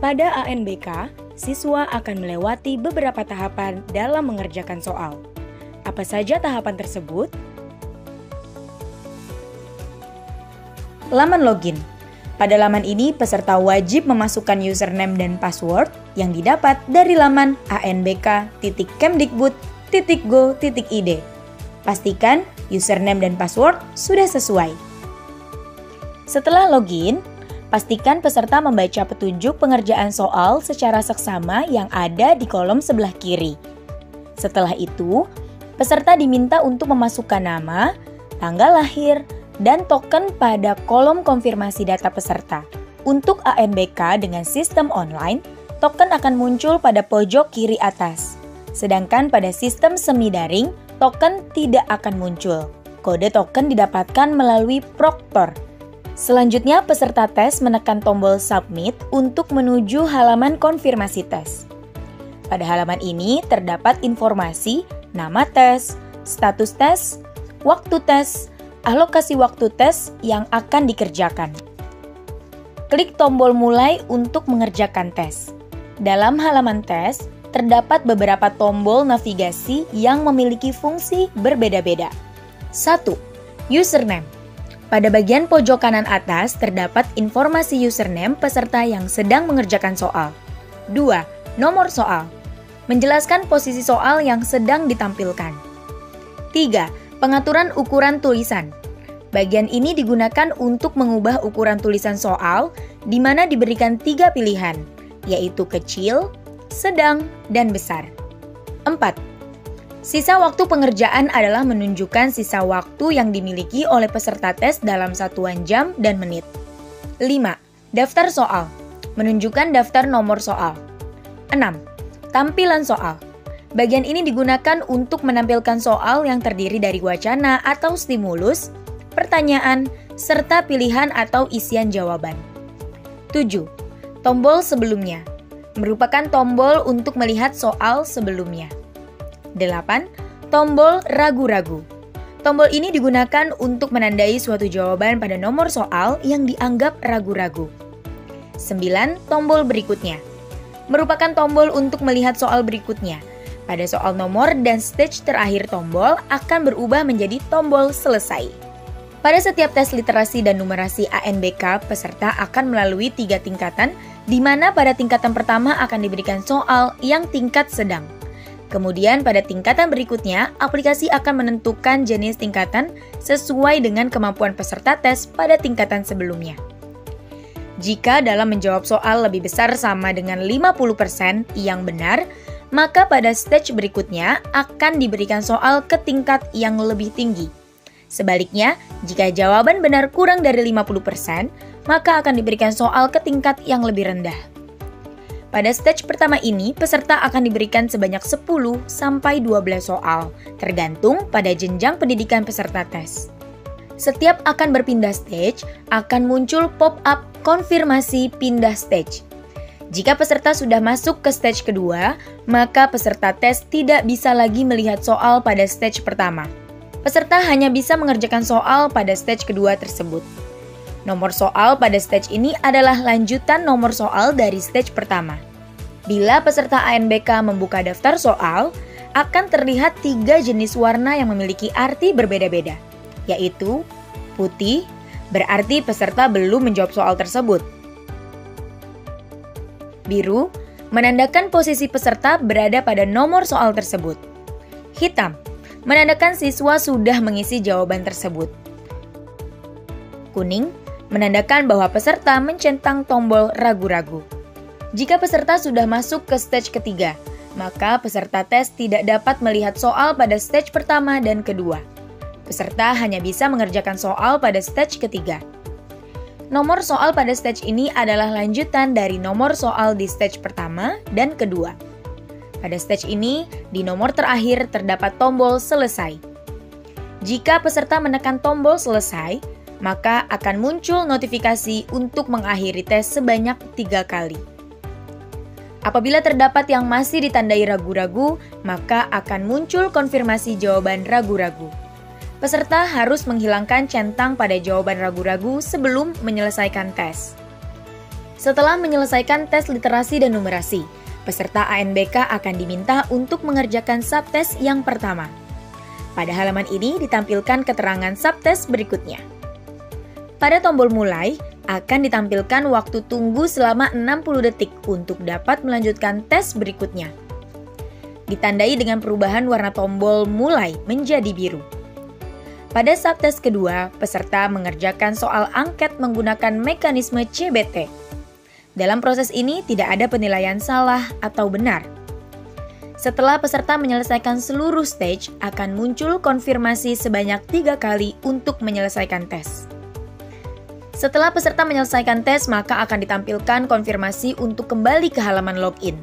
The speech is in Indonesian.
Pada ANBK, siswa akan melewati beberapa tahapan dalam mengerjakan soal. Apa saja tahapan tersebut? Laman login. Pada laman ini, peserta wajib memasukkan username dan password yang didapat dari laman anbk.kemdikbud.go.id. Pastikan username dan password sudah sesuai. Setelah login, pastikan peserta membaca petunjuk pengerjaan soal secara seksama yang ada di kolom sebelah kiri. Setelah itu, peserta diminta untuk memasukkan nama, tanggal lahir, dan token pada kolom konfirmasi data peserta. Untuk ANBK dengan sistem online, token akan muncul pada pojok kiri atas. Sedangkan pada sistem semi daring, token tidak akan muncul. Kode token didapatkan melalui proktor. Selanjutnya, peserta tes menekan tombol submit untuk menuju halaman konfirmasi tes. Pada halaman ini terdapat informasi nama tes, status tes, waktu tes, alokasi waktu tes yang akan dikerjakan. Klik tombol mulai untuk mengerjakan tes. Dalam halaman tes, terdapat beberapa tombol navigasi yang memiliki fungsi berbeda-beda. 1. Username. Pada bagian pojok kanan atas terdapat informasi username peserta yang sedang mengerjakan soal. 2. Nomor soal. Menjelaskan posisi soal yang sedang ditampilkan. 3. Pengaturan ukuran tulisan. Bagian ini digunakan untuk mengubah ukuran tulisan soal, di mana diberikan 3 pilihan, yaitu kecil, sedang, dan besar. 4. Sisa waktu pengerjaan adalah menunjukkan sisa waktu yang dimiliki oleh peserta tes dalam satuan jam dan menit. 5. Daftar soal. Menunjukkan daftar nomor soal. 6. Tampilan soal. Bagian ini digunakan untuk menampilkan soal yang terdiri dari wacana atau stimulus, pertanyaan, serta pilihan atau isian jawaban. 7. Tombol sebelumnya. Merupakan tombol untuk melihat soal sebelumnya. 8. Tombol ragu-ragu. Tombol ini digunakan untuk menandai suatu jawaban pada nomor soal yang dianggap ragu-ragu. 9. Tombol berikutnya. Merupakan tombol untuk melihat soal berikutnya. Pada soal nomor dan stage terakhir tombol akan berubah menjadi tombol selesai. Pada setiap tes literasi dan numerasi ANBK, peserta akan melalui 3 tingkatan, di mana pada tingkatan pertama akan diberikan soal yang tingkat sedang. Kemudian pada tingkatan berikutnya, aplikasi akan menentukan jenis tingkatan sesuai dengan kemampuan peserta tes pada tingkatan sebelumnya. Jika dalam menjawab soal lebih besar sama dengan 50% yang benar, maka pada stage berikutnya akan diberikan soal ke tingkat yang lebih tinggi. Sebaliknya, jika jawaban benar kurang dari 50%, maka akan diberikan soal ke tingkat yang lebih rendah. Pada stage pertama ini, peserta akan diberikan sebanyak 10 sampai 12 soal, tergantung pada jenjang pendidikan peserta tes. Setiap akan berpindah stage, akan muncul pop-up konfirmasi pindah stage. Jika peserta sudah masuk ke stage kedua, maka peserta tes tidak bisa lagi melihat soal pada stage pertama. Peserta hanya bisa mengerjakan soal pada stage kedua tersebut. Nomor soal pada stage ini adalah lanjutan nomor soal dari stage pertama. Bila peserta ANBK membuka daftar soal, akan terlihat 3 jenis warna yang memiliki arti berbeda-beda, yaitu putih, berarti peserta belum menjawab soal tersebut. Biru, menandakan posisi peserta berada pada nomor soal tersebut. Hitam, menandakan siswa sudah mengisi jawaban tersebut. Kuning, menandakan bahwa peserta mencentang tombol ragu-ragu. Jika peserta sudah masuk ke stage ketiga, maka peserta tes tidak dapat melihat soal pada stage pertama dan kedua. Peserta hanya bisa mengerjakan soal pada stage ketiga. Nomor soal pada stage ini adalah lanjutan dari nomor soal di stage pertama dan kedua. Pada stage ini, di nomor terakhir terdapat tombol selesai. Jika peserta menekan tombol selesai, maka akan muncul notifikasi untuk mengakhiri tes sebanyak 3 kali. Apabila terdapat yang masih ditandai ragu-ragu, maka akan muncul konfirmasi jawaban ragu-ragu. Peserta harus menghilangkan centang pada jawaban ragu-ragu sebelum menyelesaikan tes. Setelah menyelesaikan tes literasi dan numerasi, peserta ANBK akan diminta untuk mengerjakan subtes yang pertama. Pada halaman ini ditampilkan keterangan subtes berikutnya. Pada tombol mulai, akan ditampilkan waktu tunggu selama 60 detik untuk dapat melanjutkan tes berikutnya. Ditandai dengan perubahan warna tombol mulai menjadi biru. Pada subtes kedua, peserta mengerjakan soal angket menggunakan mekanisme CBT. Dalam proses ini tidak ada penilaian salah atau benar. Setelah peserta menyelesaikan seluruh stage, akan muncul konfirmasi sebanyak 3 kali untuk menyelesaikan tes. Setelah peserta menyelesaikan tes, maka akan ditampilkan konfirmasi untuk kembali ke halaman login.